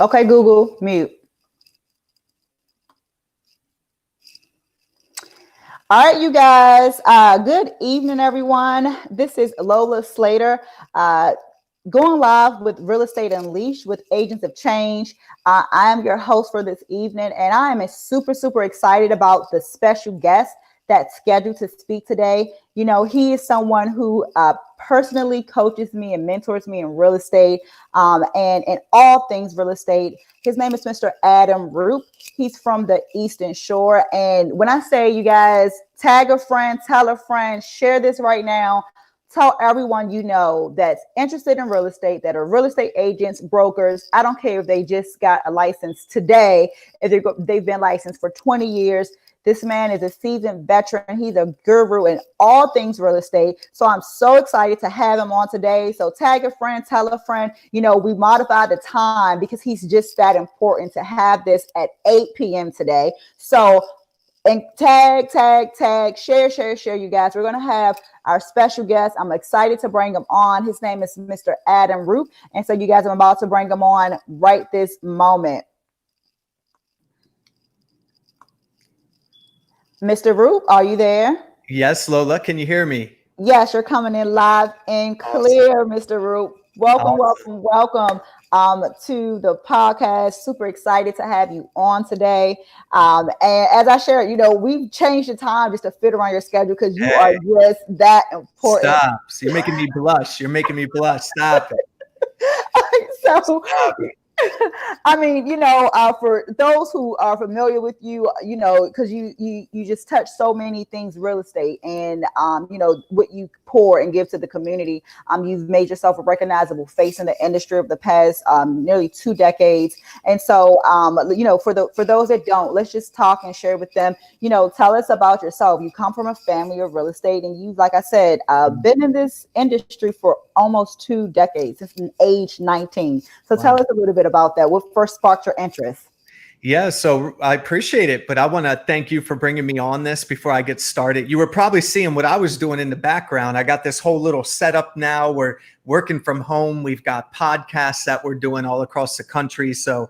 Okay, Google, mute. All right, you guys. Good evening, everyone. This is Lola Slater, uh, going live with Real Estate Unleashed with Agents of Change. I am your host for this evening, and I am super excited about the special guest that's scheduled to speak today. You know, he is someone who personally coaches me and mentors me in real estate and in all things real estate. His name is Mr. Adam Roop. He's from the Eastern Shore. And when I say, you guys, tag a friend, tell a friend, share this right now. Tell everyone you know that's interested in real estate, that are real estate agents, brokers. I don't care if they just got a license today, if they've been licensed for 20 years. This man is a seasoned veteran. He's a guru in all things real estate. So I'm so excited to have him on today. So tag a friend, tell a friend. You know, we modified the time because he's just that important to have this at 8 p.m. today. So and tag, share, you guys. We're going to have our special guest. I'm excited to bring him on. His name is Mr. Adam Roop. And so you guys, I'm about to bring him on right this moment. Mr. Roop, are you there? Yes, Lola. Can you hear me? Yes, you're coming in live and clear, awesome. Mr. Roop. Welcome to the podcast. Super excited to have you on today. And as I shared, you know, we've changed the time just to fit around your schedule because you are just that important. Stop. So you're making me blush. Stop it. So, I mean, you know, for those who are familiar with you, you know, because you just touch so many things real estate and, you know, what you pour and give to the community. You've made yourself a recognizable face in the industry of the past nearly 2 decades. And so, you know, for those that don't, let's just talk and share with them, you know, tell us about yourself. You come from a family of real estate and you, like I said, been in this industry for almost 2 decades, since age 19. So tell us a little bit about that. What first sparked your interest? Yeah, so I appreciate it, but I want to thank you for bringing me on this before I get started. You were probably seeing what I was doing in the background. I got this whole little setup now. We're working from home. We've got podcasts that we're doing all across the country. So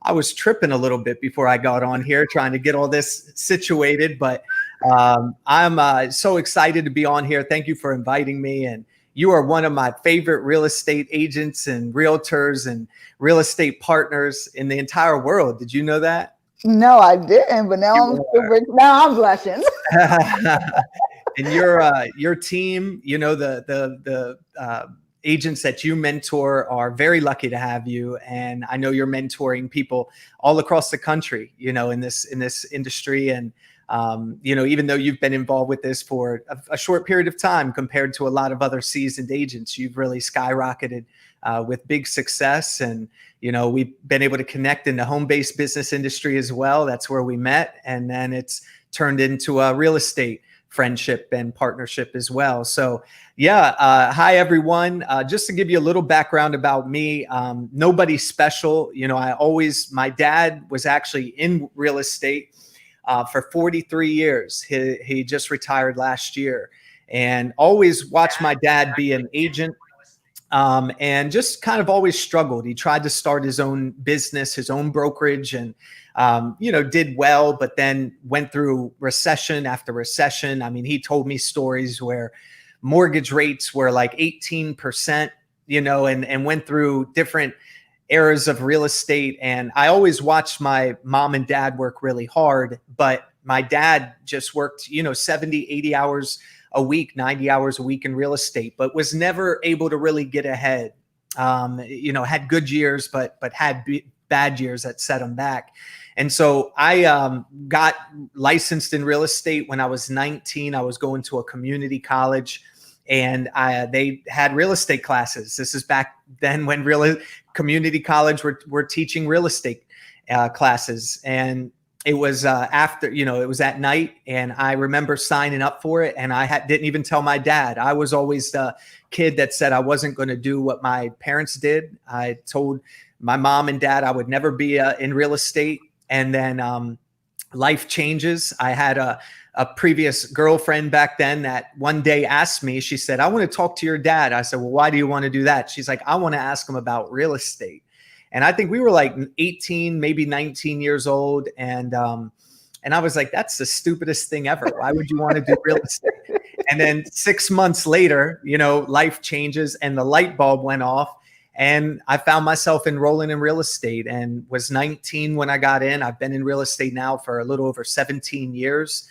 I was tripping a little bit before I got on here trying to get all this situated, but I'm so excited to be on here. Thank you for inviting me. And you are one of my favorite real estate agents and realtors and real estate partners in the entire world. Did you know that? No, I didn't, but now I'm blushing. And your team, you know, the agents that you mentor are very lucky to have you. And I know you're mentoring people all across the country, you know, in this industry. And you know, even though you've been involved with this for a short period of time compared to a lot of other seasoned agents, you've really skyrocketed with big success. And, you know, we've been able to connect in the home-based business industry as well. That's where we met. And then it's turned into a real estate friendship and partnership as well. So yeah, hi everyone. Just to give you a little background about me, nobody special. You know, my dad was actually in real estate for 43 years. He just retired last year, and always watched my dad be an agent and just kind of always struggled. He tried to start his own business, his own brokerage, and, you know, did well, but then went through recession after recession. I mean, he told me stories where mortgage rates were like 18%, you know, and went through different eras of real estate. And I always watched my mom and dad work really hard, but my dad just worked, you know, 70, 80 hours a week, 90 hours a week in real estate, but was never able to really get ahead. You know, had good years, but had bad years that set him back. And so I got licensed in real estate when I was 19. I was going to a community college, and they had real estate classes. This is back then when community college were teaching real estate classes. And it was after, you know, it was at night, and I remember signing up for it, and I didn't even tell my dad. I was always the kid that said I wasn't going to do what my parents did. I told my mom and dad I would never be in real estate. And then life changes. I had a previous girlfriend back then that one day asked me, she said, "I want to talk to your dad." I said, "Well, why do you want to do that?" She's like, "I want to ask him about real estate." And I think we were like 18, maybe 19 years old. And I was like, that's the stupidest thing ever. Why would you want to do real estate? And then 6 months later, life changes and the light bulb went off. And I found myself enrolling in real estate and was 19 when I got in. I've been in real estate now for a little over 17 years.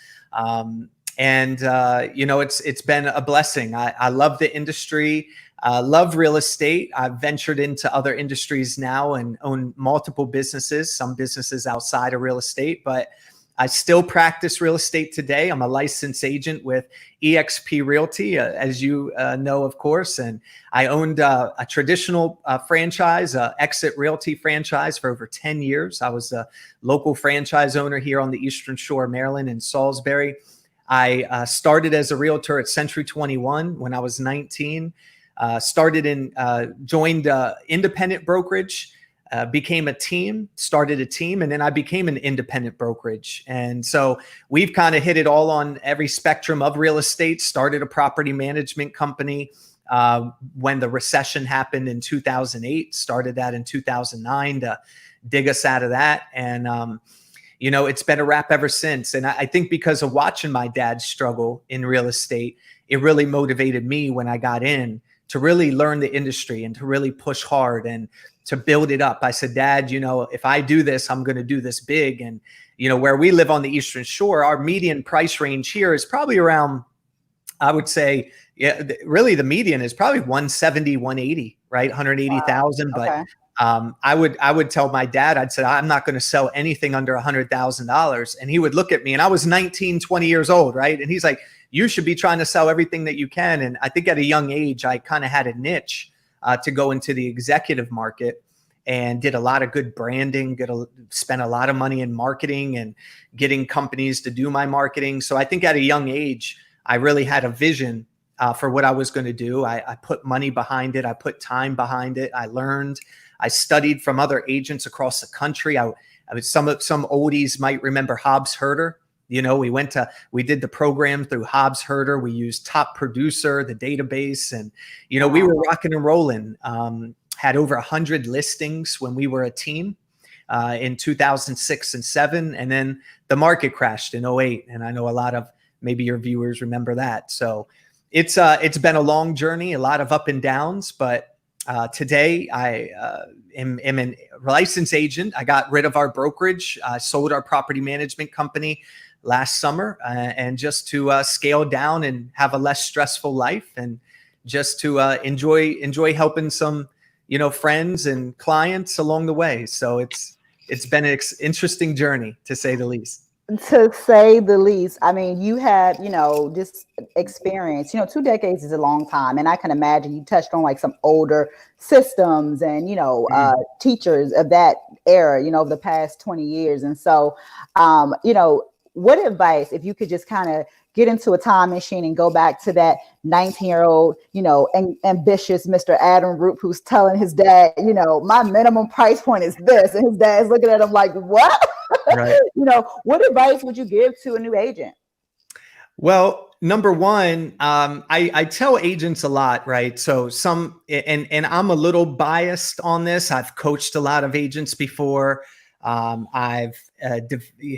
It's been a blessing. I love the industry. Love real estate. I've ventured into other industries now and own multiple businesses, some businesses outside of real estate, but I still practice real estate today. I'm a licensed agent with eXp Realty, as you know, of course. And I owned a traditional franchise, Exit Realty franchise for over 10 years. I was a local franchise owner here on the Eastern Shore of Maryland in Salisbury. I started as a realtor at Century 21 when I was 19. Joined independent brokerage. Became a team, started a team, and then I became an independent brokerage. And so we've kind of hit it all on every spectrum of real estate, started a property management company when the recession happened in 2008, started that in 2009 to dig us out of that. And, it's been a wrap ever since. And I think because of watching my dad struggle in real estate, it really motivated me when I got in to really learn the industry and to really push hard and to build it up. I said, Dad, if I do this, I'm going to do this big. And, where we live on the Eastern Shore, our median price range here is probably around, I would say, really the median is probably 170, 180, right? 180,000. Wow. Okay. But I would tell my dad, I'd say, I'm not going to sell anything under $100,000. And he would look at me and I was 19, 20 years old. Right. And he's like, you should be trying to sell everything that you can. And I think at a young age, I kind of had a niche to go into the executive market and did a lot of good branding, spent a lot of money in marketing and getting companies to do my marketing. So I think at a young age, I really had a vision for what I was going to do. I put money behind it. I put time behind it. I learned. I studied from other agents across the country. Some oldies might remember Hobbs Herder. We did the program through Hobbs Herder. We used Top Producer, the database, and, we were rocking and rolling. Had over 100 listings when we were a team in 2006 and 7. And then the market crashed in 08. And I know a lot of maybe your viewers remember that. So it's been a long journey, a lot of up and downs, but today I am a licensed agent. I got rid of our brokerage. I sold our property management company last summer and just to scale down and have a less stressful life and just to enjoy helping some, friends and clients along the way. So it's been an interesting journey, to say the least. To say the least. I mean, you had, this experience, 2 decades is a long time. And I can imagine you touched on like some older systems and, teachers of that era, of the past 20 years. And so, what advice, if you could just kind of get into a time machine and go back to that 19-year-old, ambitious Mr. Adam Roop, who's telling his dad, my minimum price point is this. And his dad's looking at him like, what? Right. What advice would you give to a new agent? Well, number one, I tell agents a lot, right? So and I'm a little biased on this. I've coached a lot of agents before. I've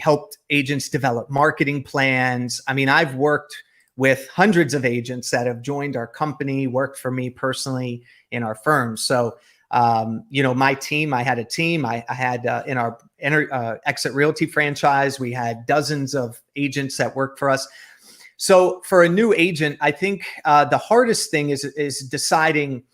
helped agents develop marketing plans. I mean, I've worked with hundreds of agents that have joined our company, worked for me personally in our firm. So, my team, I had a team. I had in our Exit Realty franchise, we had dozens of agents that worked for us. So for a new agent, I think the hardest thing is deciding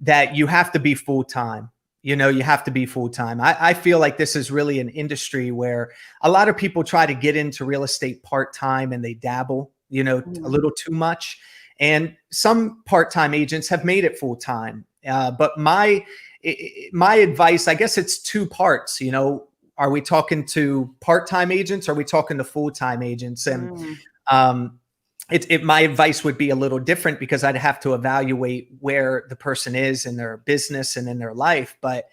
that you have to be full-time. You have to be full-time. I feel like this is really an industry where a lot of people try to get into real estate part-time and they dabble, a little too much. And some part-time agents have made it full-time. But my advice, I guess it's two parts, are we talking to part-time agents? Or are we talking to full-time agents? And my advice would be a little different because I'd have to evaluate where the person is in their business and in their life. But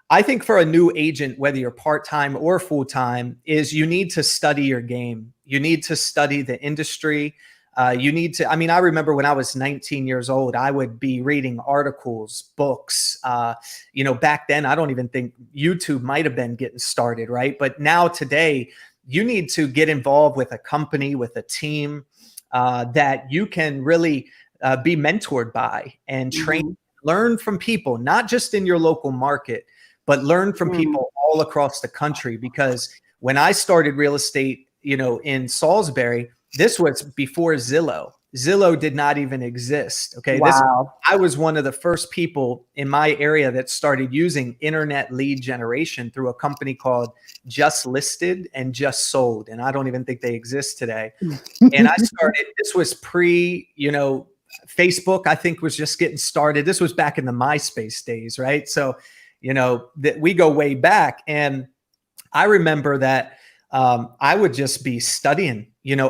I think for a new agent, whether you're part-time or full-time, is you need to study your game. You need to study the industry. You need to, I mean, I remember when I was 19 years old, I would be reading articles, books. Back then, I don't even think YouTube might have been getting started, right? But now today, you need to get involved with a company, with a team that you can really be mentored by and train, learn from people, not just in your local market, but learn from people all across the country. Because when I started real estate, in Salisbury, this was before Zillow. Zillow did not even exist. Okay. Wow. I was one of the first people in my area that started using internet lead generation through a company called Just Listed and Just Sold. And I don't even think they exist today. And I started, this was pre, Facebook, I think, was just getting started. This was back in the MySpace days, right? So, that we go way back. And I remember that I would just be studying,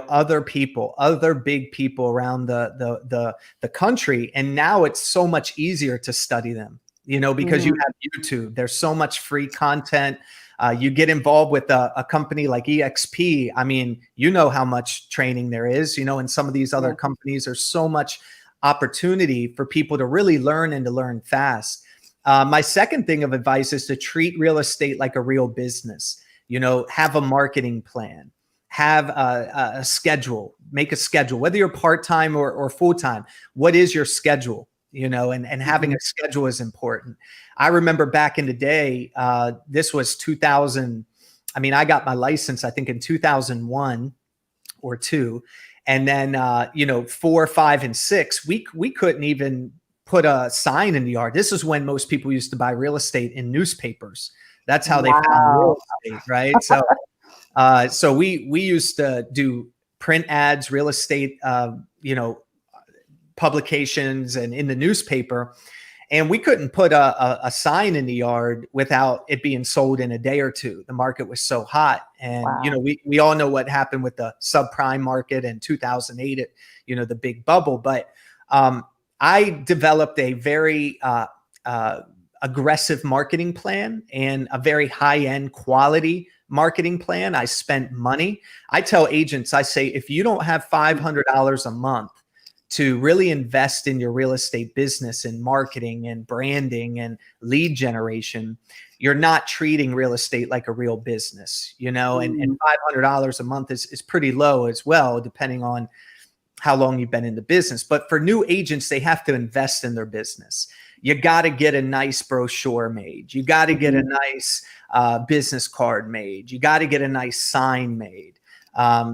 other people, other big people around the country. And now it's so much easier to study them, because you have YouTube. There's so much free content. You get involved with a company like EXP. I mean, how much training there is, and some of these other companies, there's so much opportunity for people to really learn and to learn fast. My second thing of advice is to treat real estate like a real business. Have a marketing plan, have a schedule, make a schedule, whether you're part-time or full-time. What is your schedule? And having a schedule is important. I remember back in the day, this was 2000. I mean, I got my license, I think in 2001 or 2. And then, 4, 5, and 6, we couldn't even put a sign in the yard. This is when most people used to buy real estate in newspapers. That's how they found real estate, right? So we used to do print ads, real estate, publications, and in the newspaper, and we couldn't put a sign in the yard without it being sold in a day or two. The market was so hot, and we all know what happened with the subprime market in 2008. The big bubble, but I developed a very aggressive marketing plan and a very high-end quality marketing plan. I spent money. I tell agents, I say, if you don't have $500 a month to really invest in your real estate business and marketing and branding and lead generation, you're not treating real estate like a real business, and $500 a month is pretty low as well, depending on how long you've been in the business. But for new agents, they have to invest in their business. You got to get a nice brochure made. You got to get a nice business card made. You got to get a nice sign made.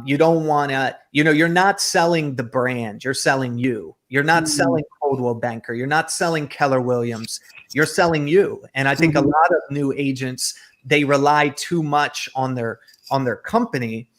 You don't want to, you're not selling the brand. You're selling you. You're not selling Coldwell Banker. You're not selling Keller Williams. You're selling you. And I think a lot of new agents, they rely too much on their company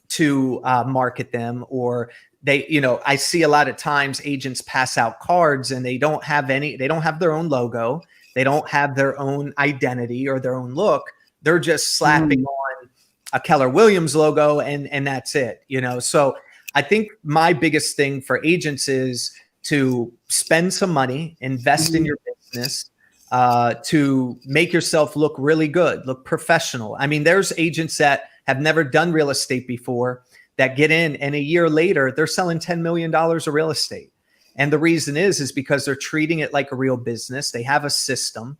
to market them, or they, I see a lot of times agents pass out cards and they don't have their own logo. They don't have their own identity or their own look. They're just slapping on a Keller Williams logo and that's it, So I think my biggest thing for agents is to spend some money, invest in your business, to make yourself look really good, look professional. I mean, there's agents that have never done real estate before that get in, and a year later, they're selling $10 million of real estate. And the reason is because they're treating it like a real business. They have a system.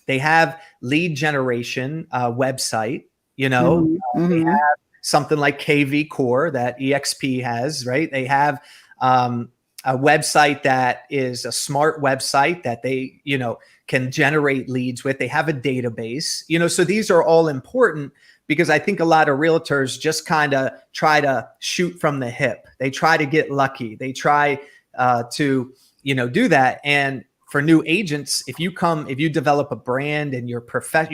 They have lead generation website, they have something like KV Core that EXP has, right? They have a website that is a smart website that they, can generate leads with. They have a database, so these are all important, because I think a lot of realtors just kind of try to shoot from the hip. They try to get lucky. They try to, do that. And for new agents, if you develop a brand and you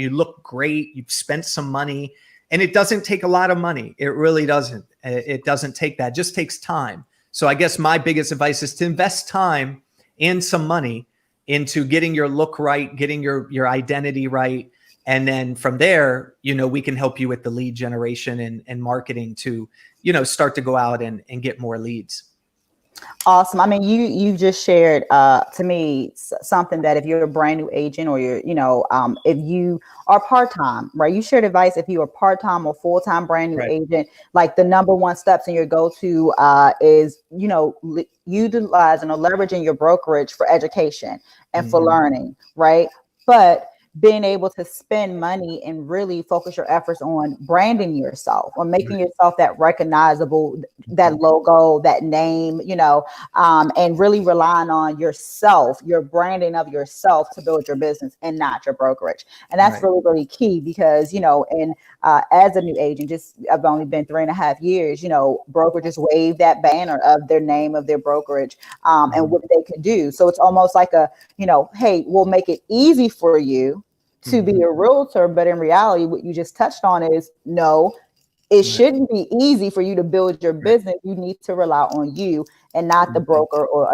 look great, you've spent some money, and it doesn't take a lot of money. It really doesn't. It doesn't take that. It just takes time. So I guess my biggest advice is to invest time and some money into getting your look right, getting your identity right. And then from there, we can help you with the lead generation and marketing to, start to go out and get more leads. Awesome. I mean, you just shared to me something that if you're a brand new agent or you're, if you are part time, right? You shared advice if you're a part time or full time brand new Right. agent. Like the number one steps in your go to is utilizing or leveraging your brokerage for education and for Mhm. learning, right? But being able to spend money and really focus your efforts on branding yourself or making Right. yourself that recognizable, that Mhm. logo, that name, and really relying on yourself, your branding of yourself to build your business and not your brokerage. And that's Right. really, really key because, and as a new agent, I've only been 3.5 years, brokerages wave that banner of their name of their brokerage and Mhm. what they could do. So it's almost like hey, we'll make it easy for you to be Mhm. a realtor. But in reality, what you just touched on is no, it Right. shouldn't be easy for you to build your Right. business. You need to rely on you and not the Mhm. broker or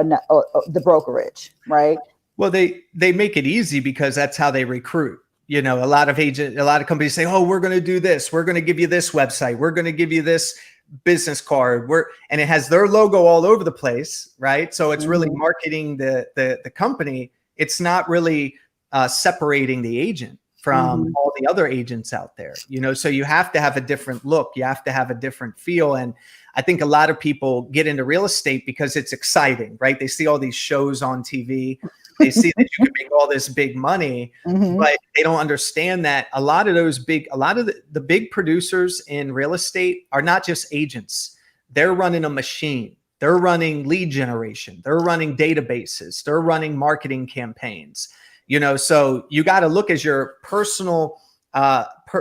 the brokerage, right? Well, they make it easy because that's how they recruit. A lot of companies say, "Oh, we're going to do this. We're going to give you this website. We're going to give you this business card." And it has their logo all over the place, right? So it's really Mm-hmm. marketing the company. It's not really separating the agent from Mm-hmm. all the other agents out there. So you have to have a different look. You have to have a different feel. And I think a lot of people get into real estate because it's exciting, right? They see all these shows on TV. They see that you can make all this big money, Mm-hmm. but they don't understand that a lot of the big producers in real estate are not just agents. They're running a machine. They're running lead generation. They're running databases. They're running marketing campaigns. So you got to look as your personal,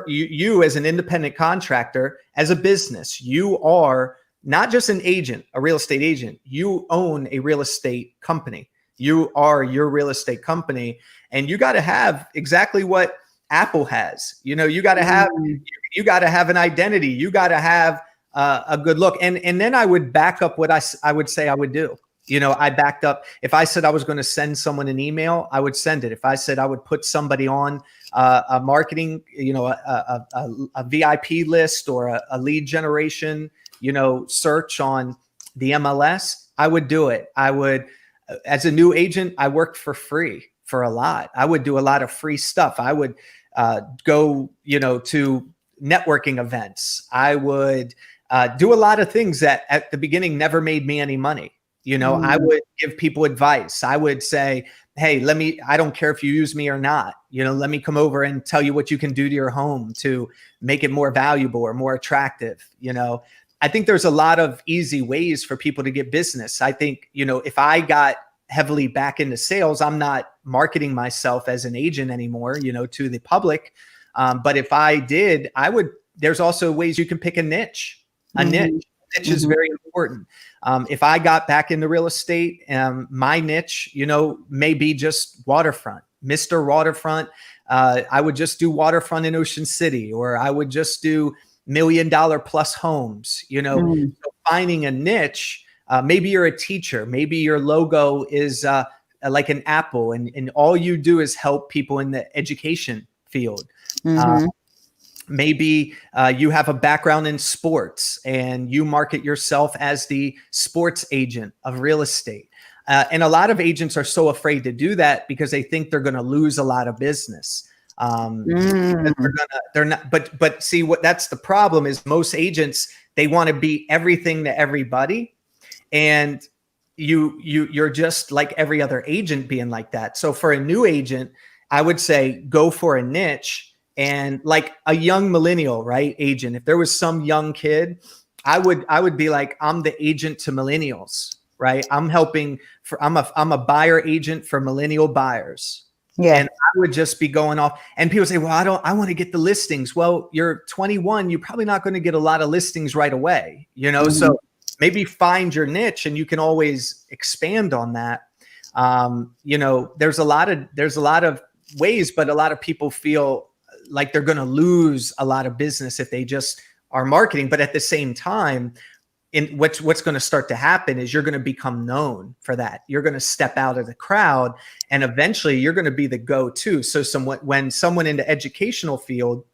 you as an independent contractor, as a business. You are not just an agent, a real estate agent. You own a real estate company. You are your real estate company, and you got to have exactly what Apple has. You got to have an identity. You got to have a good look. And then I would back up what I would say I would do. I backed up. If I said I was going to send someone an email, I would send it. If I said I would put somebody on a marketing, a VIP list or a lead generation, search on the MLS, I would do it. I would, as a new agent, I worked for free for a lot. I would do a lot of free stuff. I would go, to networking events. I would do a lot of things that at the beginning never made me any money. I Mm-hmm. would give people advice. I would say, hey, I don't care if you use me or not. Let me come over and tell you what you can do to your home to make it more valuable or more attractive. I think there's a lot of easy ways for people to get business. I think, if I got heavily back into sales, I'm not marketing myself as an agent anymore, to the public. But if I did, there's also ways you can pick a niche. A niche. Mm-hmm. Niche is Mm-hmm. very important. If I got back into real estate, my niche, may be just waterfront, Mr. Waterfront. I would just do waterfront in Ocean City, or I would just do $1 million plus homes. Mm-hmm. So finding a niche. Maybe you're a teacher. Maybe your logo is like an apple, and all you do is help people in the education field. Uh, Mm-hmm. Maybe you have a background in sports and you market yourself as the sports agent of real estate. And a lot of agents are so afraid to do that because they think they're going to lose a lot of business. Because Mm-hmm. they're not, but see that's the problem is most agents, they want to be everything to everybody. And you're just like every other agent being like that. So for a new agent, I would say go for a niche. And like a young millennial, right, agent, if there was some young kid, I would be like, I'm the agent to millennials, right? I'm a buyer agent for millennial buyers. Yeah. And I would just be going off, and people say, well, I want to get the listings. Well, you're 21, you're probably not going to get a lot of listings right away, Mm-hmm. so maybe find your niche and you can always expand on that. There's a lot of ways, but a lot of people feel like they're going to lose a lot of business if they just are marketing. But at the same time, what's going to start to happen is you're going to become known for that. You're going to step out of the crowd, and eventually you're going to be the go-to. So when someone in the educational field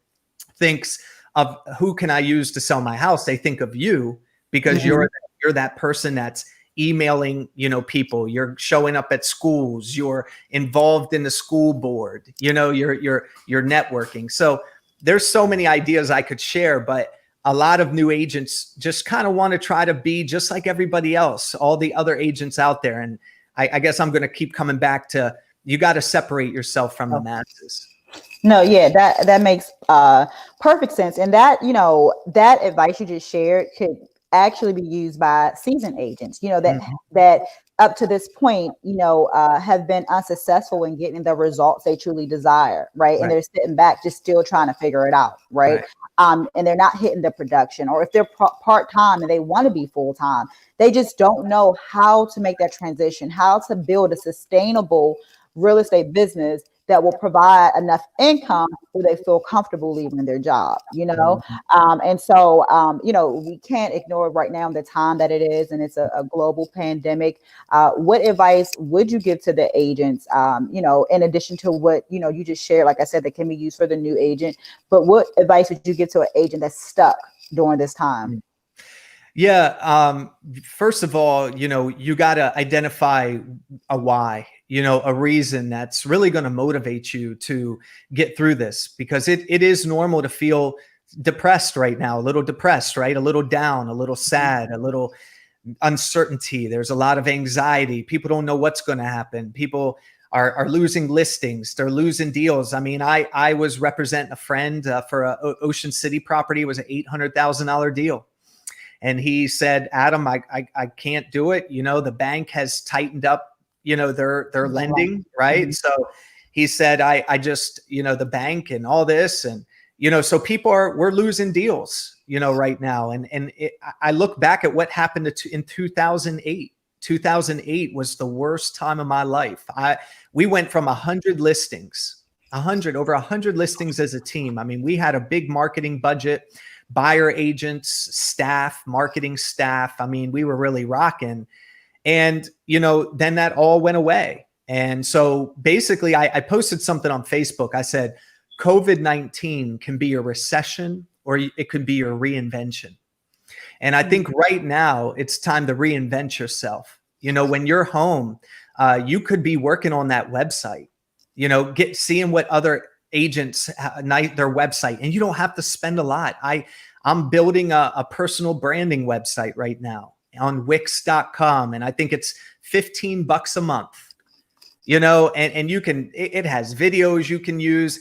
thinks of who can I use to sell my house, they think of you because Mm-hmm. you're that person that's emailing, people, you're showing up at schools, you're involved in the school board, you're networking. So there's so many ideas I could share, but a lot of new agents just kind of want to try to be just like everybody else, all the other agents out there. And I guess I'm going to keep coming back to, you got to separate yourself from the masses. No, yeah, that makes perfect sense. And that, that advice you just shared could actually be used by seasoned agents, that up to this point, have been unsuccessful in getting the results they truly desire, right? And they're sitting back just still trying to figure it out, right? And they're not hitting the production, or if they're part-time and they want to be full-time, they just don't know how to make that transition, how to build a sustainable real estate business that will provide enough income where they feel comfortable leaving their job, and so, we can't ignore right now the time that it is, and it's a global pandemic. What advice would you give to the agents, in addition to what, you just shared, like I said, that can be used for the new agent, but what advice would you give to an agent that's stuck during this time? Yeah. First of all, you got to identify a why, a reason that's really going to motivate you to get through this, because it is normal to feel depressed right now, a little depressed, right? A little down, a little sad, a little uncertainty. There's a lot of anxiety. People don't know what's going to happen. People are losing listings. They're losing deals. I mean, I was representing a friend for a Ocean City property. It was an $800,000 deal. And he said, Adam, I can't do it. The bank has tightened up, their lending, right? So he said, I just, the bank and all this. And, so we're losing deals, right now. And I look back at what happened in 2008. 2008 was the worst time of my life. We went from 100 listings, over 100 listings as a team. I mean, we had a big marketing budget, buyer agents, staff, marketing staff. I mean, we were really rocking. And, then that all went away. And so basically I posted something on Facebook. I said, COVID-19 can be a recession, or it could be your reinvention. And I think right now it's time to reinvent yourself. When you're home, you could be working on that website, seeing what other agents their website, and you don't have to spend a lot. I'm building a personal branding website right now on Wix.com, and I think it's $15 a month. And you can, it has videos you can use,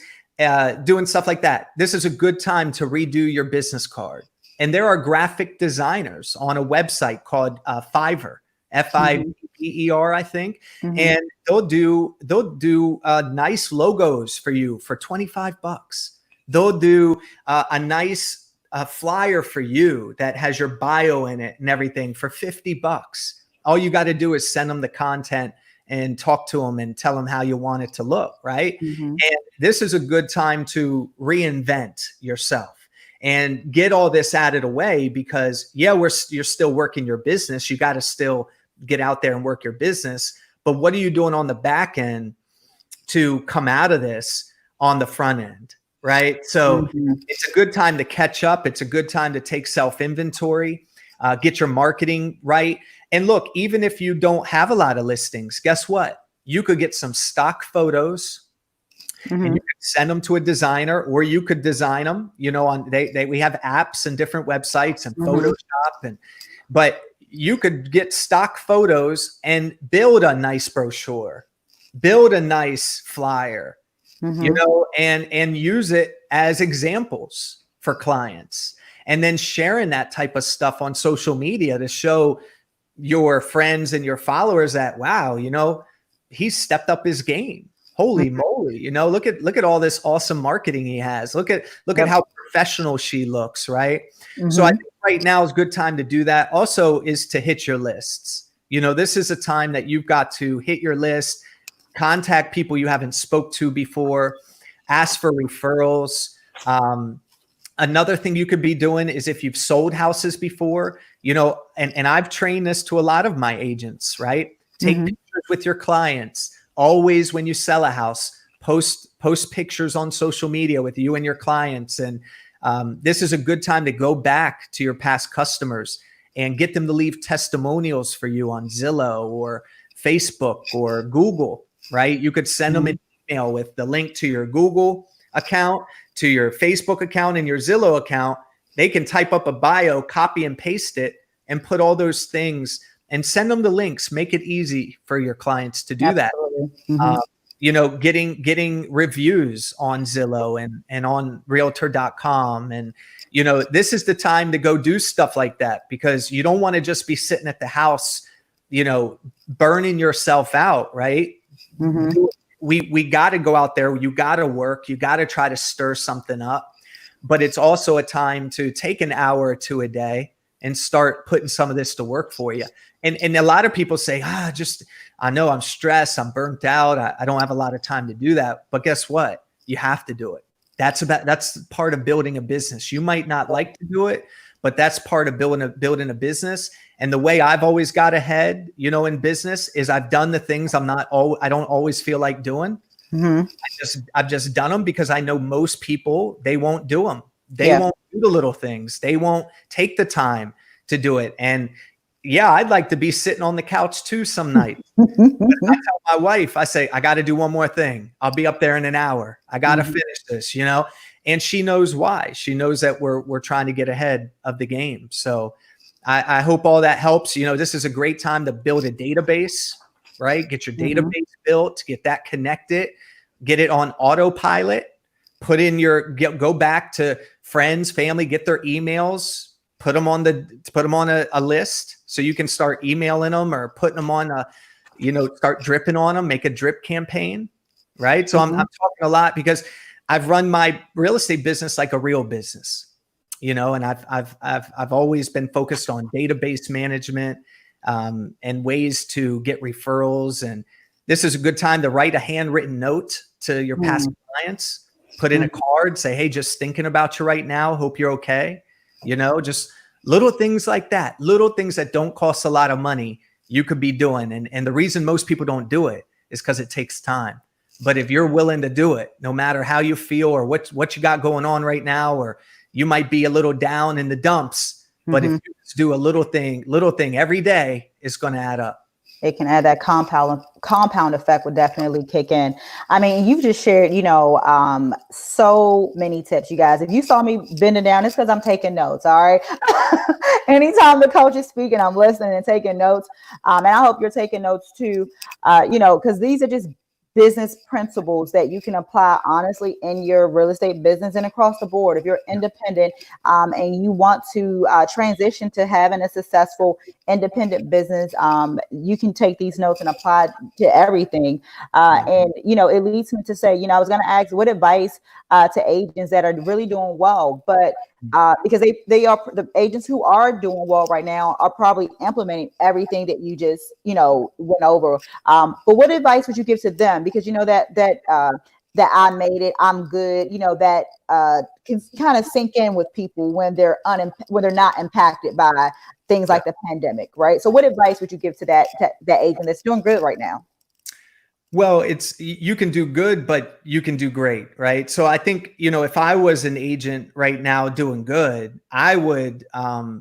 doing stuff like that. This is a good time to redo your business card. And there are graphic designers on a website called Fiverr, Fiverr, I think. And they'll do nice logos for you for $25. They'll do a nice flyer for you that has your bio in it and everything for $50. All you got to do is send them the content and talk to them and tell them how you want it to look, right? And this is a good time to reinvent yourself and get all this out of the way, because you're still working your business. You got to still get out there and work your business. But what are you doing on the back end to come out of this on the front end, right? So it's a good time to catch up. It's a good time to take self-inventory, get your marketing right. And look, even if you don't have a lot of listings, guess what? You could get some stock photos and you could send them to a designer, or you could design them, we have apps and different websites and Photoshop, but you could get stock photos and build a nice brochure, build a nice flyer, and use it as examples for clients. And then sharing that type of stuff on social media to show your friends and your followers that, wow, he's stepped up his game. Holy moly, look at all this awesome marketing he has. Look at how professional she looks, right? So I think right now is a good time to do that. Also is to hit your lists. This is a time that you've got to hit your list, contact people you haven't spoke to before, ask for referrals. Another thing you could be doing is, if you've sold houses before, and I've trained this to a lot of my agents, right? Take pictures with your clients. Always, when you sell a house, post pictures on social media with you and your clients. And this is a good time to go back to your past customers and get them to leave testimonials for you on Zillow or Facebook or Google, right? You could send them an email with the link to your Google account, to your Facebook account, and your Zillow account. They can type up a bio, copy and paste it, and put all those things and send them the links. Make it easy for your clients to do Absolutely. that. Getting reviews on Zillow and on realtor.com. And, this is the time to go do stuff like that, because you don't want to just be sitting at the house, burning yourself out, right? We got to go out there. You got to work. You got to try to stir something up. But it's also a time to take an hour or two a day and start putting some of this to work for you. And a lot of people say, I know I'm stressed, I'm burnt out, I don't have a lot of time to do that. But guess what? You have to do it. That's part of building a business. You might not like to do it, but that's part of building a business. And the way I've always got ahead, in business, is I've done the things I don't always feel like doing. I've just done them because I know most people, they won't do them. They won't do the little things. They won't take the time to do it. And I'd like to be sitting on the couch too some nights. I tell my wife, I say, I got to do one more thing. I'll be up there in an hour. I got to finish this, and she knows why. She knows that we're trying to get ahead of the game. So I hope all that helps. This is a great time to build a database, right? Get your database built, get that connected, get it on autopilot, go back to friends, family, get their emails, put them on a list so you can start emailing them or putting them on start dripping on them, make a drip campaign, right? So I'm talking a lot because I've run my real estate business like a real business, and I've always been focused on database management and ways to get referrals. And this is a good time to write a handwritten note to your past clients, put in a card, say, hey, just thinking about you right now. Hope you're okay. Just little things like that, little things that don't cost a lot of money you could be doing. And the reason most people don't do it is because it takes time. But if you're willing to do it, no matter how you feel or what you got going on right now, or you might be a little down in the dumps, but if you just do a little thing every day, it's going to add up. It can add that compound effect would definitely kick in. I mean, you've just shared, so many tips, you guys. If you saw me bending down, it's because I'm taking notes. All right. Anytime the coach is speaking, I'm listening and taking notes. And I hope you're taking notes too, because these are just business principles that you can apply honestly in your real estate business and across the board. If you're independent and you want to transition to having a successful independent business, you can take these notes and apply to everything. And, it leads me to say, I was going to ask what advice to agents that are really doing well, but because they are the agents who are doing well right now are probably implementing everything that you just, went over. But what advice would you give to them? Because that I made it, I'm good, that can kind of sink in with people when they're not impacted by things like the pandemic, right? So what advice would you give to that agent that's doing good right now? Well, you can do good, but you can do great, right? So I think, if I was an agent right now doing good, I would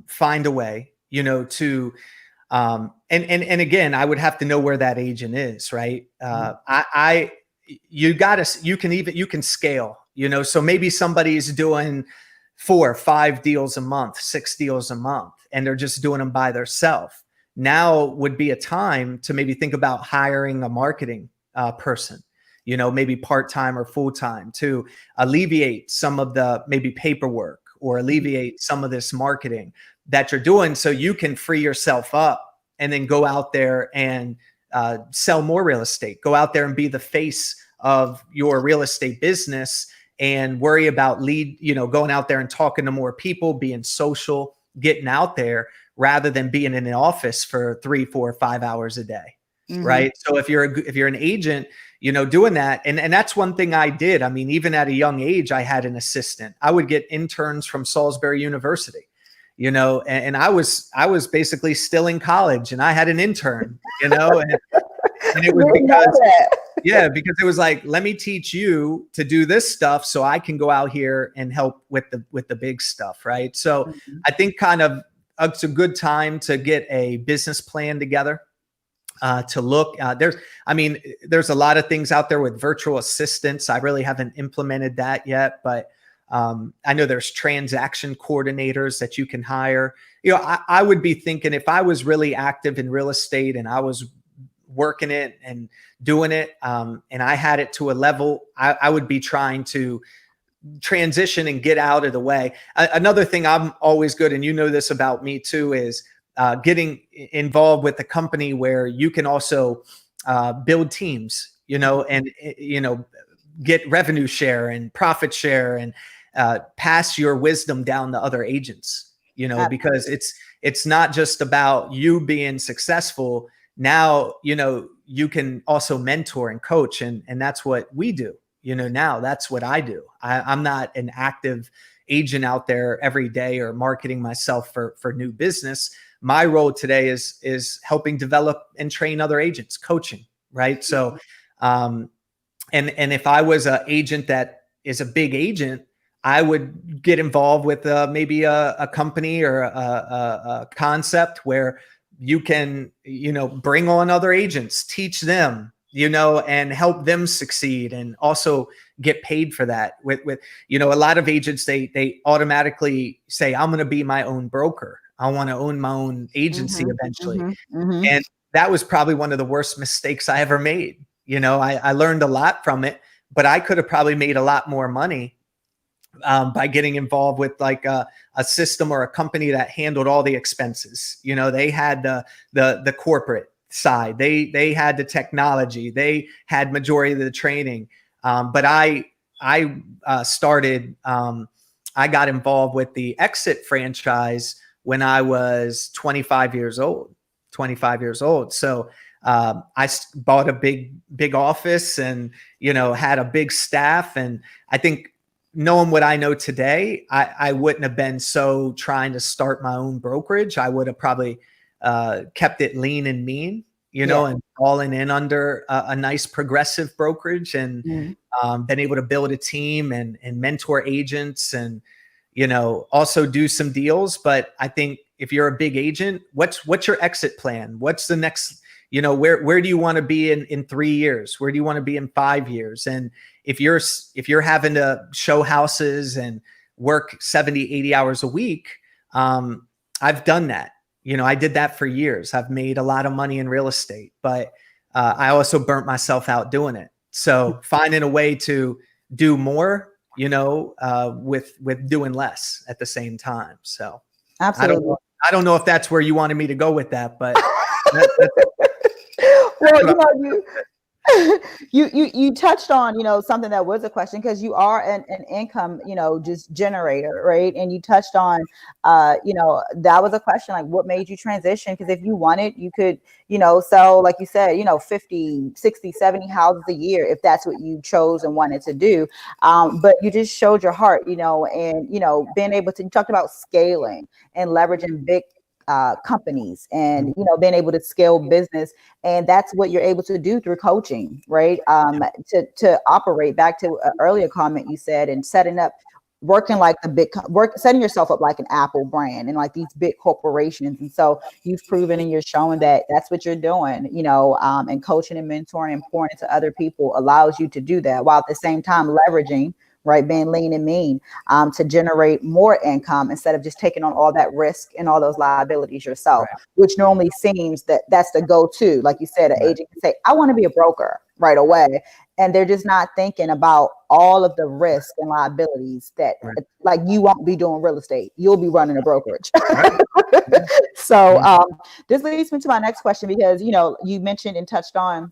find a way, to, and again, I would have to know where that agent is, right? You can scale, so maybe somebody's doing 4 or 5 deals a month, 6 deals a month, and they're just doing them by themselves. Now would be a time to maybe think about hiring a marketing person, maybe part-time or full-time, to alleviate some of the maybe paperwork or alleviate some of this marketing that you're doing, so you can free yourself up and then go out there and sell more real estate, go out there and be the face of your real estate business and worry about going out there and talking to more people, being social, getting out there rather than being in an office for 3, 4, 5 hours a day. Right. So if you're an agent, doing that, and that's one thing I did. I mean, even at a young age, I had an assistant. I would get interns from Salisbury University, and I was basically still in college and I had an intern, and it was because it was like, let me teach you to do this stuff so I can go out here and help with the big stuff. Right. So I think kind of it's a good time to get a business plan together. To look, there's a lot of things out there with virtual assistants. I really haven't implemented that yet, but I know there's transaction coordinators that you can hire. I would be thinking, if I was really active in real estate and I was working it and doing it, and I had it to a level, I would be trying to transition and get out of the way. Another thing I'm always good, and you know this about me too, is getting involved with the company where you can also build teams, and get revenue share and profit share, and pass your wisdom down to other agents, because it's not just about you being successful. Now, you can also mentor and coach, and that's what we do. Now that's what I do. I'm not an active agent out there every day or marketing myself for new business. My role today is helping develop and train other agents, coaching, right? So, and if I was an agent that is a big agent, I would get involved with maybe a company or a concept where you can, bring on other agents, teach them, and help them succeed, and also get paid for that. With a lot of agents, they automatically say, I'm going to be my own broker. I want to own my own agency eventually. And that was probably one of the worst mistakes I ever made. I learned a lot from it, but I could have probably made a lot more money by getting involved with like a system or a company that handled all the expenses. They had the corporate side, they had the technology, they had majority of the training. But I started, I got involved with the Exit franchise when I was 25 years old. So I bought a big office and, had a big staff. And I think, knowing what I know today, I wouldn't have been so trying to start my own brokerage. I would have probably kept it lean and mean, and fallen in under a nice progressive brokerage, and been able to build a team and mentor agents, and, also do some deals. But I think if you're a big agent, what's your exit plan? What's the next, where do you want to be in 3 years? Where do you want to be in 5 years? And if you're having to show houses and work 70, 80 hours a week, I've done that. I did that for years. I've made a lot of money in real estate, but I also burnt myself out doing it. So finding a way to do more, with doing less at the same time. So absolutely. I don't know if that's where you wanted me to go with that, but well, you touched on, something that was a question, because you are an income, just generator, right? And you touched on, that was a question, like, what made you transition? Because if you wanted, you could, sell, like you said, 50, 60, 70 houses a year, if that's what you chose and wanted to do. But you just showed your heart, and, being able to, you talked about scaling and leveraging big companies, and being able to scale business, and that's what you're able to do through coaching, right? To operate, back to an earlier comment you said, and working like setting yourself up like an Apple brand and like these big corporations. And so you've proven and you're showing that that's what you're doing, and coaching and mentoring and pouring into other people allows you to do that, while at the same time leveraging, right, being lean and mean, to generate more income instead of just taking on all that risk and all those liabilities yourself, right, which normally seems that that's the go-to. Like you said, an agent can say, I want to be a broker right away. And they're just not thinking about all of the risk and liabilities that, like, you won't be doing real estate. You'll be running a brokerage. So this leads me to my next question, because, you mentioned and touched on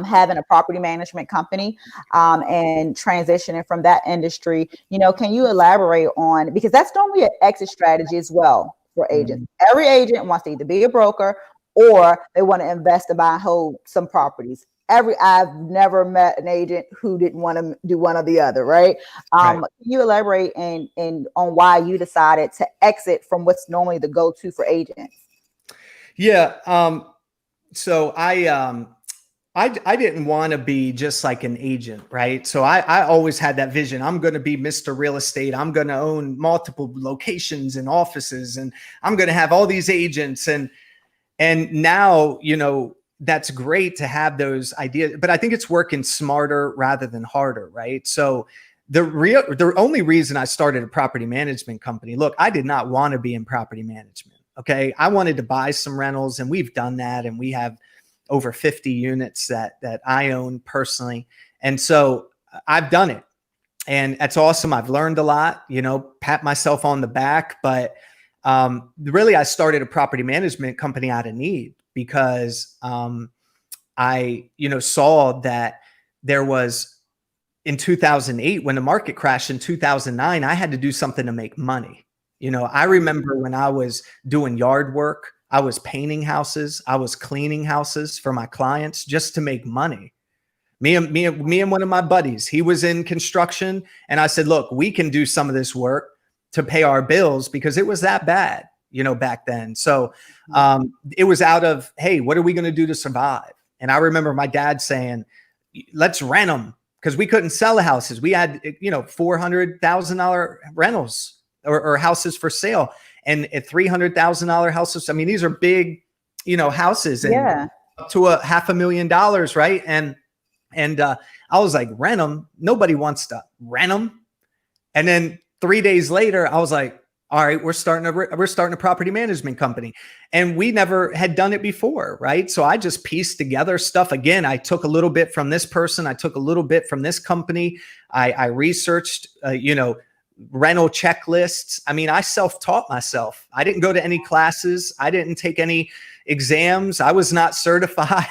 having a property management company, and transitioning from that industry. Can you elaborate on, because that's normally an exit strategy as well for agents. Every agent wants to either be a broker or they want to invest to buy and hold some properties. I've never met an agent who didn't want to do one or the other, right? Can you elaborate and on why you decided to exit from what's normally the go-to for agents? Yeah. So I didn't want to be just like an agent, right? So I always had that vision. I'm going to be Mr. Real Estate. I'm going to own multiple locations and offices, and I'm going to have all these agents. And now, you know, that's great to have those ideas, but I think it's working smarter rather than harder, right? So the only reason I started a property management company, look, I did not want to be in property management. Okay. I wanted to buy some rentals, and we've done that. And we have over 50 units that I own personally. And so I've done it, and that's awesome. I've learned a lot, you know, pat myself on the back, but really I started a property management company out of need because I, you know, saw that there was in 2008, when the market crashed in 2009, I had to do something to make money. You know, I remember when I was doing yard work, I was painting houses, I was cleaning houses for my clients just to make money. Me and one of my buddies, he was in construction, and I said, look, we can do some of this work to pay our bills because it was that bad, you know, back then. So it was out of, hey, what are we going to do to survive? And I remember my dad saying, let's rent them, because we couldn't sell the houses. We had, you know, $400,000 rentals or houses for sale, and at $300,000 houses. I mean, these are big, you know, houses, and up to $500,000, right? And I was like, rent them? Nobody wants to rent them. And then 3 days later, I was like, all right, we're starting a property management company. And we never had done it before, right? So I just pieced together stuff. Again, I took a little bit from this person. I took a little bit from this company. I researched, you know, rental checklists. I mean, I self-taught myself. I didn't go to any classes. I didn't take any exams. I was not certified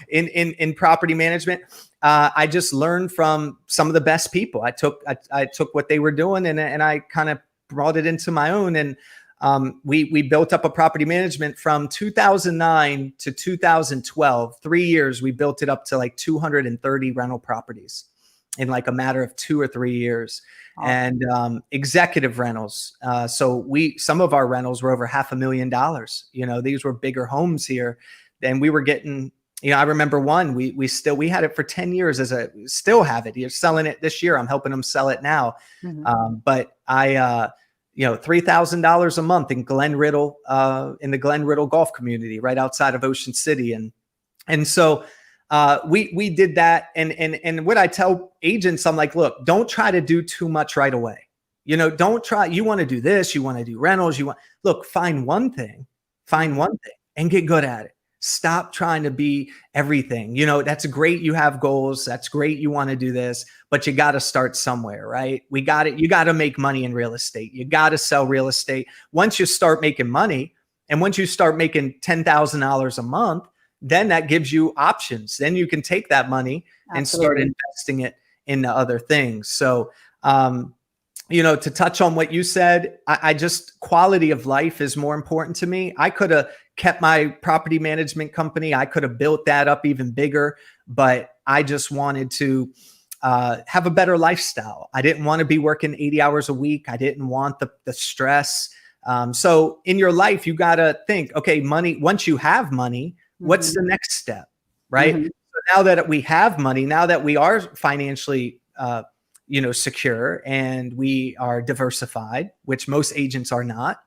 in property management. I just learned from some of the best people. I took what they were doing, and I kind of brought it into my own. And we built up a property management from 2009 to 2012, 3 years. We built it up to like 230 rental properties in like a matter of 2 or 3 years. Awesome. And executive rentals. So some of our rentals were over $500,000. You know, these were bigger homes here, and we were getting, you know, I remember one, we had it for 10 years still have it. You're selling it this year. I'm helping them sell it now. Mm-hmm. But you know, $3,000 a month in Glen Riddle, in the Glen Riddle golf community right outside of Ocean City. And so we did that. And what I tell agents, I'm like, look, don't try to do too much right away. You know, don't try, you want to do this, you want to do rentals, find one thing and get good at it. Stop trying to be everything. You know, that's great. You have goals. That's great. You want to do this, but you got to start somewhere, right? You got to make money in real estate. You got to sell real estate. Once you start making money, and once you start making $10,000 a month, then that gives you options. Then you can take that money and start investing it into other things. So, you know, to touch on what you said, I just, quality of life is more important to me. I could have kept my property management company. I could have built that up even bigger, but I just wanted to have a better lifestyle. I didn't want to be working 80 hours a week. I didn't want the stress. So in your life, you got to think, okay, money, once you have money, what's the next step, right? Mm-hmm. So now that we have money, now that we are financially, you know, secure, and we are diversified, which most agents are not.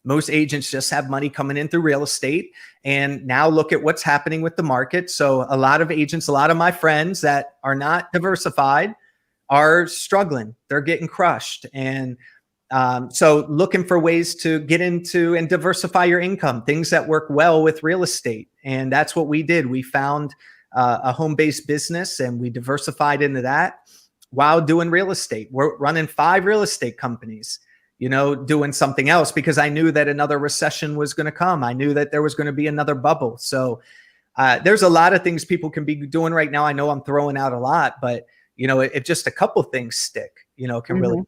Most agents just have money coming in through real estate. And now look at what's happening with the market. So a lot of agents, a lot of my friends that are not diversified are struggling. They're getting crushed. And so looking for ways to get into and diversify your income, things that work well with real estate. And that's what we did. We found a home-based business, and we diversified into that while doing real estate. We're running 5 real estate companies, you know, doing something else, because I knew that another recession was going to come. I knew that there was going to be another bubble. So there's a lot of things people can be doing right now. I know I'm throwing out a lot, but, you know, if just a couple things stick, you know, can really.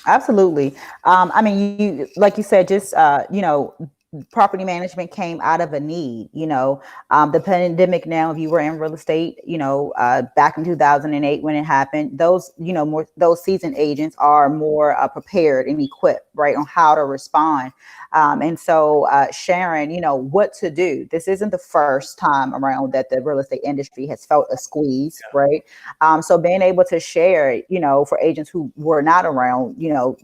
Absolutely. I mean, like you said, just, you know, property management came out of a need. The pandemic, now, if you were in real estate, back in 2008 when it happened, those, those seasoned agents are more prepared and equipped, right, on how to respond. And so sharing, what to do. This isn't the first time around that the real estate industry has felt a squeeze, right? So being able to share, for agents who were not around,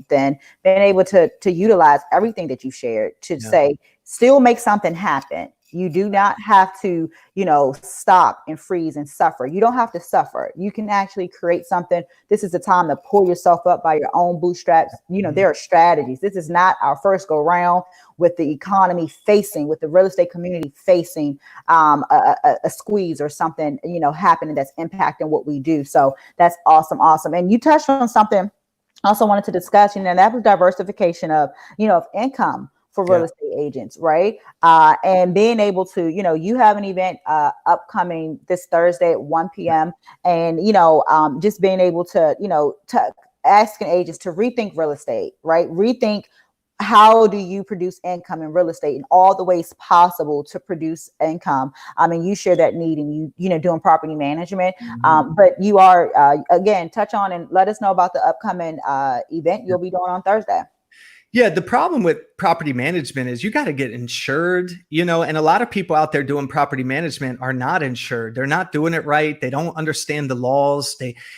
then being able to utilize everything that you shared to say, still make something happen. You do not have to, stop and freeze and suffer. You don't have to suffer. You can actually create something. This is the time to pull yourself up by your own bootstraps. There are strategies. This is not our first go round with the economy with the real estate community facing a squeeze or something, happening that's impacting what we do. So that's awesome. Awesome. And you touched on something I also wanted to discuss, that was diversification of income for real estate agents, right? And being able to, you have an event upcoming this Thursday at 1 p.m. And, just being able to, to asking agents to rethink real estate, right? Rethink how do you produce income in real estate in all the ways possible to produce income. I mean, you share that need and doing property management. But you are, again, touch on and let us know about the upcoming event you'll be doing on Thursday. Yeah, the problem with property management is you got to get insured, and a lot of people out there doing property management are not insured. They're not doing it right. They don't understand the laws.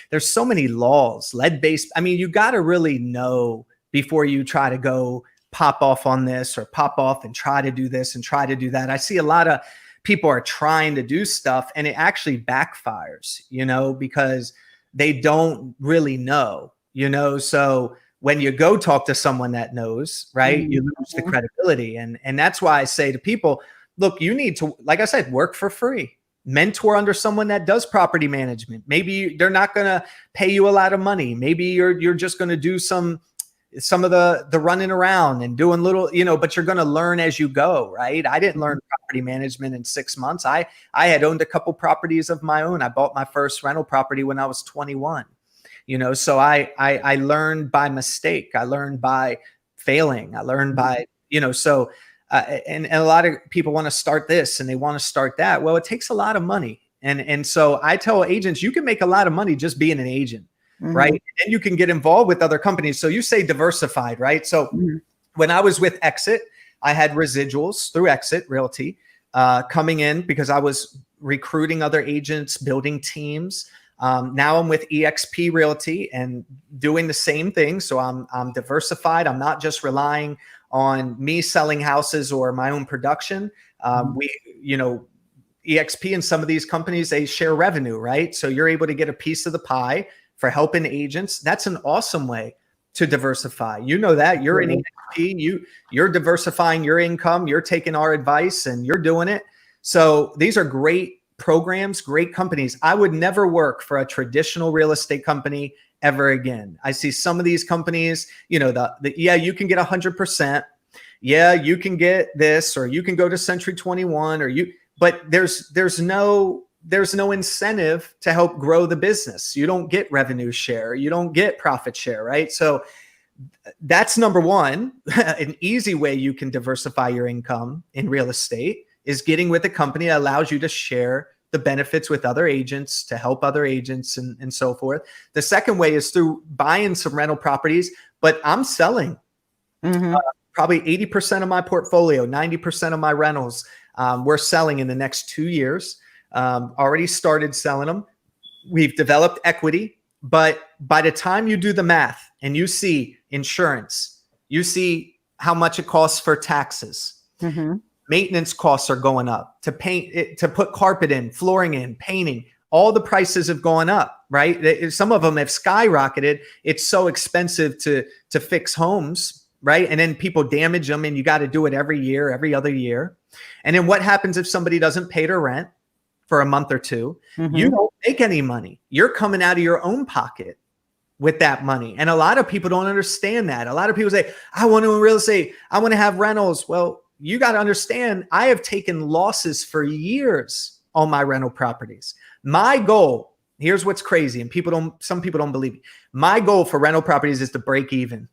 There's so many laws, lead-based. I mean, you got to really know before you try to go pop off on this or pop off and try to do this and try to do that. I see a lot of people are trying to do stuff and it actually backfires, because they don't really know, so when you go talk to someone that knows, right, you lose the credibility. And that's why I say to people, look, you need to, like I said, work for free, mentor under someone that does property management. Maybe they're not going to pay you a lot of money. Maybe you're just going to do some of the running around and doing little, but you're going to learn as you go, right? I didn't learn property management in 6 months. I had owned a couple properties of my own. I bought my first rental property when I was 21. So I learned by mistake. I learned by failing. I learned by, so, and a lot of people want to start this and they want to start that. Well, it takes a lot of money. And so I tell agents, you can make a lot of money just being an agent, right? And you can get involved with other companies. So you say diversified, right? So when I was with Exit, I had residuals through Exit Realty coming in because I was recruiting other agents, building teams. Now I'm with EXP Realty and doing the same thing. So I'm diversified. I'm not just relying on me selling houses or my own production. EXP and some of these companies, they share revenue, right? So you're able to get a piece of the pie for helping agents. That's an awesome way to diversify. That you're in EXP, you're diversifying your income, you're taking our advice and you're doing it. So these are great programs, great companies. I would never work for a traditional real estate company ever again. I see some of these companies, you can get 100%. Yeah, you can get this, or you can go to Century 21, but there's no incentive to help grow the business. You don't get revenue share. You don't get profit share, right? So that's number one. An easy way you can diversify your income in real estate is getting with a company that allows you to share the benefits with other agents, to help other agents and so forth. The second way is through buying some rental properties, but I'm selling probably 80% of my portfolio, 90% of my rentals. We're selling in the next 2 years. Already started selling them. We've developed equity, but by the time you do the math and you see insurance, you see how much it costs for taxes. Maintenance costs are going up to paint it, to put carpet in, flooring in, painting. All the prices have gone up, right? Some of them have skyrocketed. It's so expensive to fix homes, right? And then people damage them and you got to do it every year, every other year. And then what happens if somebody doesn't pay their rent for a month or two? You don't make any money. You're coming out of your own pocket with that money. And a lot of people don't understand that. A lot of people say, I want to own real estate. I want to have rentals. Well, you got to understand, I have taken losses for years on my rental properties. My goal, here's what's crazy, and some people don't believe me. My goal for rental properties is to break even.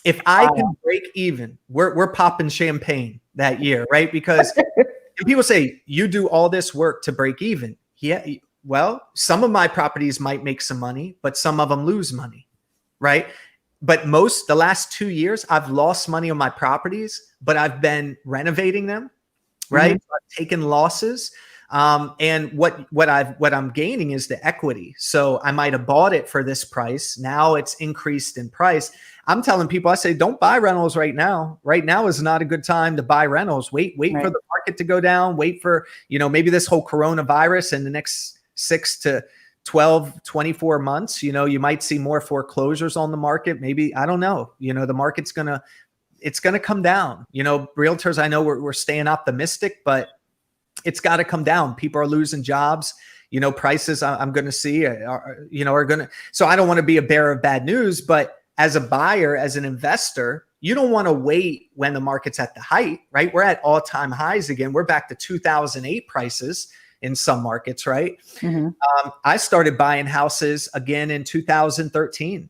If I can break even, we're popping champagne that year, right? Because and people say, you do all this work to break even. Yeah. Well, some of my properties might make some money, but some of them lose money, right? But the last 2 years, I've lost money on my properties, but I've been renovating them, right? Mm-hmm. I've taken losses. And what I'm gaining is the equity. So I might have bought it for this price. Now it's increased in price. I'm telling people, I say, don't buy rentals right now. Right now is not a good time to buy rentals. Wait Right. for the market to go down. Wait for, maybe this whole coronavirus in the next 6 to 12, 24 months, you might see more foreclosures on the market. Maybe, I don't know, the market's it's going to come down. Realtors, I know we're staying optimistic, but it's got to come down. People are losing jobs. Prices I'm going to see are going to. So I don't want to be a bearer of bad news, but as a buyer, as an investor, you don't want to wait when the market's at the height, right? We're at all-time highs again. We're back to 2008 prices in some markets, right? Mm-hmm. I started buying houses again in 2013.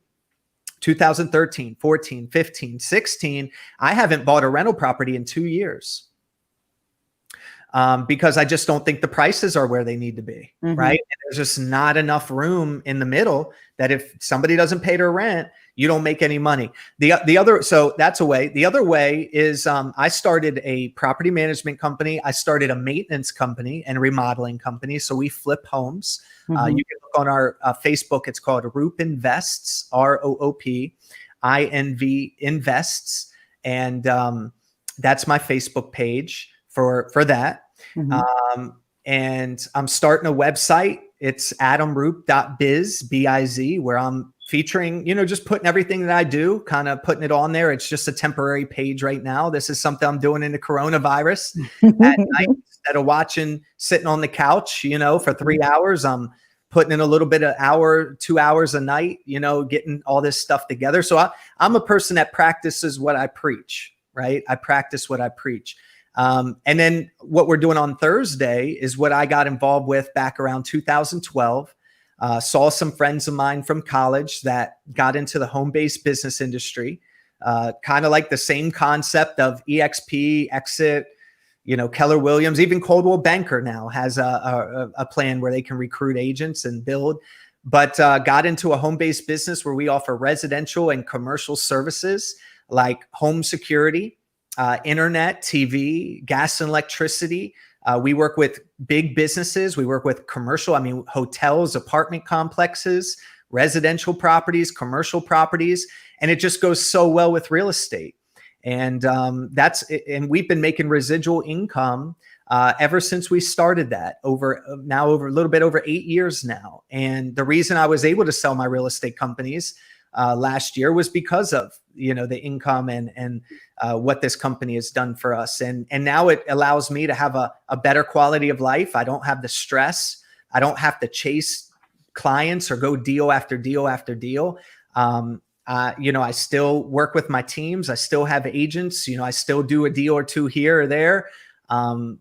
2013, 14, 15, 16. I haven't bought a rental property in 2 years. Because I just don't think the prices are where they need to be, Mm-hmm. right? And there's just not enough room in the middle that if somebody doesn't pay their rent, you don't make any money. So that's a way. The other way is I started a property management company. I started a maintenance company and remodeling company. So we flip homes. Mm-hmm. You can look on our Facebook. It's called Roop Invests, ROOP, INV Invests, and that's my Facebook page for that. Mm-hmm. And I'm starting a website. It's adamroop.biz, B-I-Z, where I'm featuring, just putting everything that I do, kind of putting it on there. It's just a temporary page right now. This is something I'm doing in the coronavirus at night instead of sitting on the couch, for 3 hours. I'm putting in a little bit of 2 hours a night, getting all this stuff together. So I'm a person that practices what I preach, right? I practice what I preach. And then what we're doing on Thursday is what I got involved with back around 2012. Saw some friends of mine from college that got into the home-based business industry, kind of like the same concept of EXP, exit, Keller Williams, even Coldwell Banker now has a plan where they can recruit agents and build, but got into a home-based business where we offer residential and commercial services like home security, internet, TV, gas and electricity. We work with big businesses. We work with commercial, hotels, apartment complexes, residential properties, commercial properties, and it just goes so well with real estate. And and we've been making residual income ever since we started that over a little bit over 8 years now. And the reason I was able to sell my real estate companies last year was because of the income and what this company has done for us, and now it allows me to have a better quality of life. I don't have the stress. I don't have to chase clients or go deal after deal after deal. I still work with my teams. I still have agents. I still do a deal or two here or there.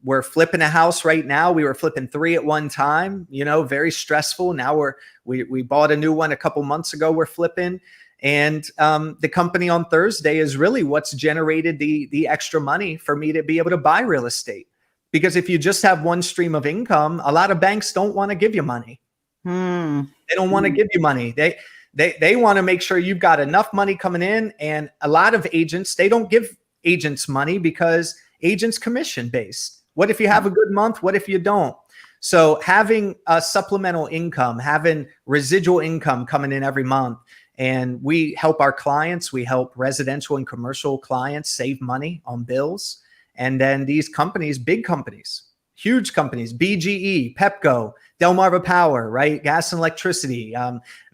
We're flipping a house right now. We were flipping 3 at one time, very stressful. Now we bought a new one a couple months ago. We're flipping. And the company on Thursday is really what's generated the extra money for me to be able to buy real estate. Because if you just have one stream of income, a lot of banks don't want to give you money. They don't want to give you money. They want to make sure you've got enough money coming in. And a lot of agents, they don't give agents money because agents commission based. What if you have a good month? What if you don't? So having a supplemental income, having residual income coming in every month, and we help our clients, we help residential and commercial clients save money on bills. And then these companies, big companies, huge companies, BGE, Pepco, Delmarva Power, right? Gas and electricity,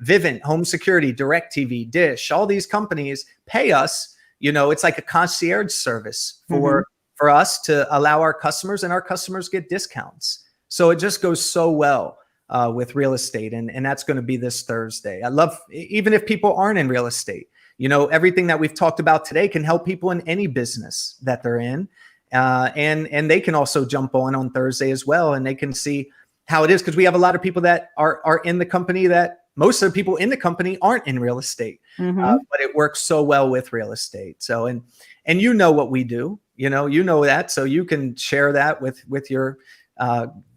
Vivint, home security, DirecTV, Dish, all these companies pay us, it's like a concierge service for us to allow our customers, and our customers get discounts. So it just goes so well with real estate. And that's going to be this Thursday. I love, even if people aren't in real estate, everything that we've talked about today can help people in any business that they're in. And they can also jump on Thursday as well. And they can see how it is. Because we have a lot of people that are in the company that most of the people in the company aren't in real estate, but it works so well with real estate. So, and you know what we do, you know that, so you can share that with your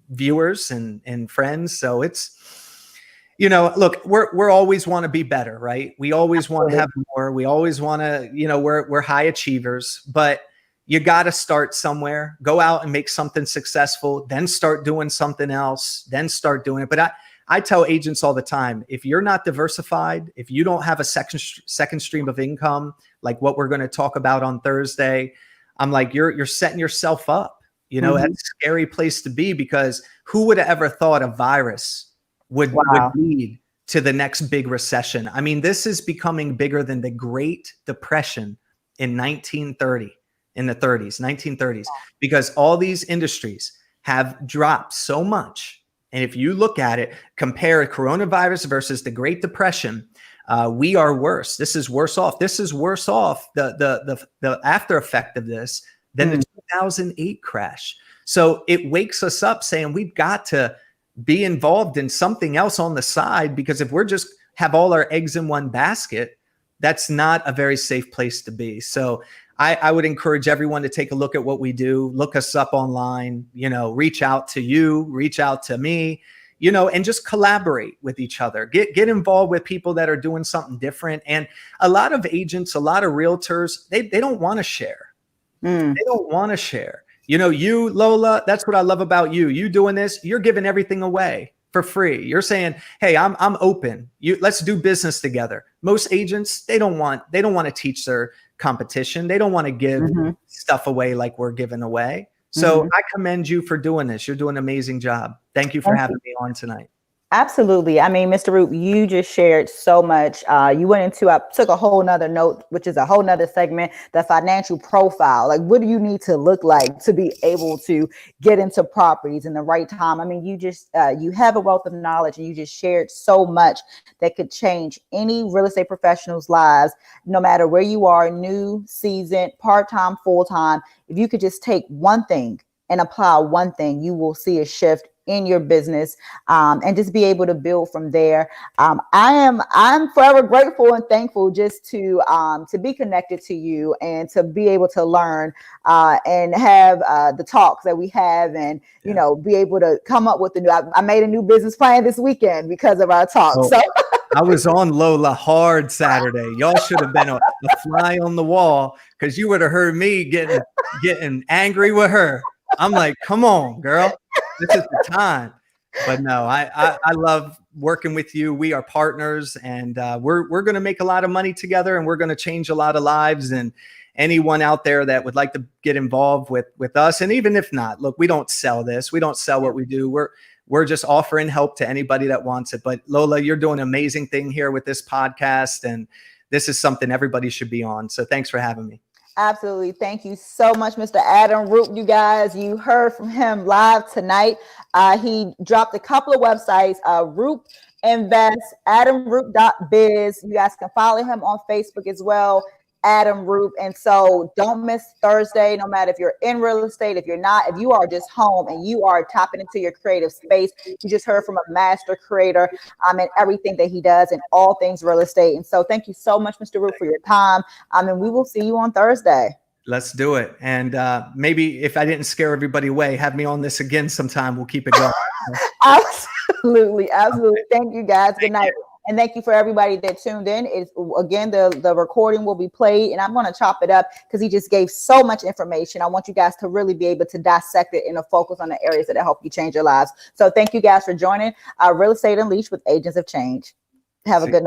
viewers and friends. So it's, look, we're always want to be better, right? We always want to have more. We always want to, we're high achievers, but you got to start somewhere. Go out and make something successful, then start doing something else, then start doing it. But I tell agents all the time, if you're not diversified, if you don't have a second stream of income, like what we're going to talk about on Thursday, I'm like, you're setting yourself up. That's a scary place to be, because who would have ever thought a virus would lead to the next big recession? I mean, this is becoming bigger than the Great Depression in 1930, in the 1930s, because all these industries have dropped so much. And if you look at it, compare coronavirus versus the Great Depression, we are worse. This is worse off. This is worse off, the after effect of this, than the 2008 crash. So it wakes us up saying we've got to be involved in something else on the side, because if we're just have all our eggs in one basket, that's not a very safe place to be. So I would encourage everyone to take a look at what we do, look us up online, reach out to you, reach out to me, and just collaborate with each other. Get involved with people that are doing something different. And a lot of agents, a lot of realtors, they don't want to share. They don't want to share. You, Lola, that's what I love about you. You doing this, you're giving everything away for free. You're saying, hey, I'm open. Let's do business together. Most agents, they don't want to teach their competition. They don't want to give stuff away like we're giving away. So I commend you for doing this. You're doing an amazing job. Thank you for having me on tonight. Absolutely. I mean, Mr. Roop, you just shared so much. You went into, I took a whole nother note, which is a whole nother segment, the financial profile. Like, what do you need to look like to be able to get into properties in the right time? I mean, you just, you have a wealth of knowledge, and you just shared so much that could change any real estate professional's lives, no matter where you are, new, seasoned, part-time, full-time. If you could just take one thing and apply one thing, you will see a shift in your business, and just be able to build from there. I'm forever grateful and thankful just to be connected to you, and to be able to learn and have the talks that we have, and be able to come up with I made a new business plan this weekend because of our talk. Oh, so I was on Lola hard Saturday. Y'all should have been a fly on the wall, because you would have heard me getting angry with her. I'm like, come on, girl. This is the time. But no, I love working with you. We are partners, and we're going to make a lot of money together, and we're going to change a lot of lives. And anyone out there that would like to get involved with us, and even if not, look, we don't sell this. We don't sell what we do. We're just offering help to anybody that wants it. But Lola, you're doing an amazing thing here with this podcast, and this is something everybody should be on. So thanks for having me. Absolutely. Thank you so much, Mr. Adam Roop. You guys, you heard from him live tonight. He dropped a couple of websites, Roop Invest, AdamRoop.biz. You guys can follow him on Facebook as well, Adam Roop. And so don't miss Thursday, no matter if you're in real estate, if you're not, if you are just home and you are tapping into your creative space. You just heard from a master creator and everything that he does in all things real estate. And so thank you so much, Mr. Roop, for your time. And we will see you on Thursday. Let's do it. And maybe if I didn't scare everybody away, have me on this again sometime. We'll keep it going. Absolutely. Absolutely. Thank you, guys. Good night. And thank you for everybody that tuned in. Again, the recording will be played, and I'm going to chop it up because he just gave so much information. I want you guys to really be able to dissect it and to focus on the areas that help you change your lives. So thank you guys for joining Real Estate Unleashed with Agents of Change. Have a good night.